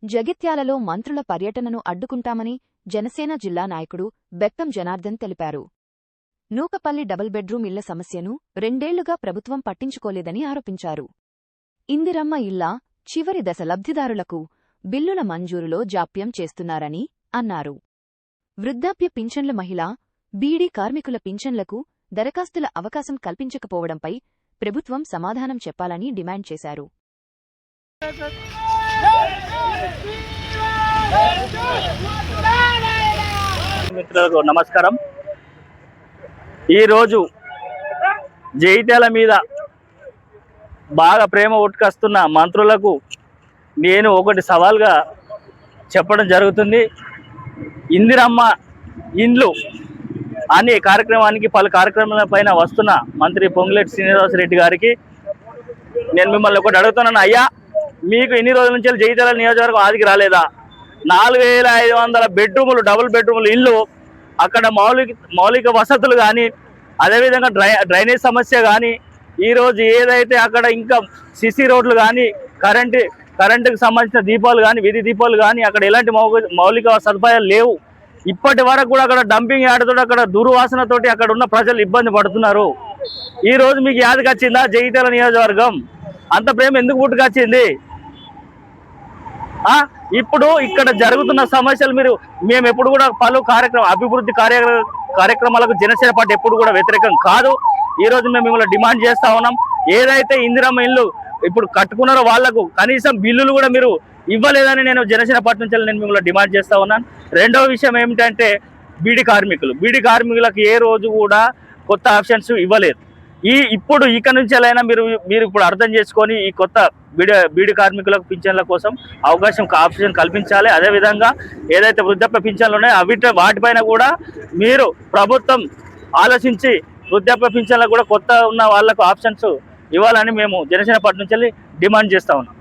జగిత్యాలలో మంత్రుల పర్యటనను అడ్డుకుంటామని జనసేన జిల్లా నాయకుడు బెక్కం జనార్దన్ తెలిపారు. నూకపల్లి డబుల్ బెడ్రూం ఇళ్ల సమస్యను 2 ఏళ్లుగా ప్రభుత్వం పట్టించుకోలేదని ఆరోపించారు. ఇందిరమ్మ ఇళ్ల చివరి దశ లబ్ధిదారులకు బిల్లుల మంజూరులో జాప్యం చేస్తున్నారని అన్నారు. వృద్ధాప్య పింఛన్ల మహిళా, బీడీ కార్మికుల పింఛన్లకు దరఖాస్తుల అవకాశం కల్పించకపోవడంపై ప్రభుత్వం సమాధానం చెప్పాలని డిమాండ్ చేశారు. మిత్రులకు నమస్కారం. ఈరోజు జైత్యాల మీద బాగా ప్రేమ ఉట్కస్తున్న మంత్రులకు నేను ఒకటి సవాల్గా చెప్పడం జరుగుతుంది. ఇందిరమ్మ ఇండ్లు అనే కార్యక్రమానికి పలు కార్యక్రమాల పైన వస్తున్న మంత్రి పొంగులేటి శ్రీనివాసరెడ్డి గారికి నేను మిమ్మల్ని ఒకటి అడుగుతున్నాను. అయ్యా, మీకు ఇన్ని రోజుల నుంచి జగిత్యాల నియోజకవర్గం ఆదికి రాలేదా? 4500 బెడ్రూములు, డబుల్ బెడ్రూములు ఇల్లు, అక్కడ మౌలిక వసతులు కానీ, అదేవిధంగా డ్రైనేజ్ సమస్య కానీ, ఈరోజు ఏదైతే అక్కడ ఇంకా సిసి రోడ్లు కానీ, కరెంటుకు సంబంధించిన దీపాలు కానీ, వీధి దీపాలు కానీ, అక్కడ ఎలాంటి మౌలిక సదుపాయాలు లేవు. ఇప్పటి వరకు కూడా అక్కడ డంపింగ్ యార్డ్తో అక్కడ దుర్వాసనతోటి అక్కడ ఉన్న ప్రజలు ఇబ్బంది పడుతున్నారు. ఈ రోజు మీకు యాదకి వచ్చిందా జగిత్యాల నియోజకవర్గం? అంత ప్రేమ ఎందుకు పుట్టుకొచ్చింది? ఇప్పుడు ఇక్కడ జరుగుతున్న సమస్యలు మేము ఎప్పుడు కూడా పలు అభివృద్ధి కార్యక్రమాలకు జనసేన పార్టీ ఎప్పుడు కూడా వ్యతిరేకం కాదు. ఈ రోజు మేము మిమ్మల్ని డిమాండ్ చేస్తా ఉన్నాం. ఏదైతే ఇందిరమ్మ ఇల్లు ఇప్పుడు కట్టుకున్నారో వాళ్లకు కనీసం బిల్లులు కూడా మీరు ఇవ్వలేదని నేను జనసేన పార్టీ నుంచి నేను మిమ్మల్ని డిమాండ్ చేస్తా ఉన్నాను. రెండవ విషయం ఏమిటంటే బీడీ కార్మికులకు ఏ రోజు కూడా కొత్త ఆప్షన్స్ ఇవ్వలేదు. ఇప్పుడు ఇక నుంచి ఎలా మీరు ఇప్పుడు అర్థం చేసుకొని ఈ కొత్త బీడీ కార్మికులకు పింఛన్ల కోసం ఆప్షన్ కల్పించాలి. అదేవిధంగా ఏదైతే వృద్ధాప్య పింఛన్లు ఉన్నాయో వాటిపైన కూడా మీరు ప్రభుత్వం ఆలోచించి వృద్ధాప్య పింఛన్లకు కూడా కొత్త ఉన్న వాళ్లకు ఆప్షన్స్ ఇవ్వాలని మేము జనసేన పార్టీ నుంచి డిమాండ్ చేస్తా ఉన్నాం.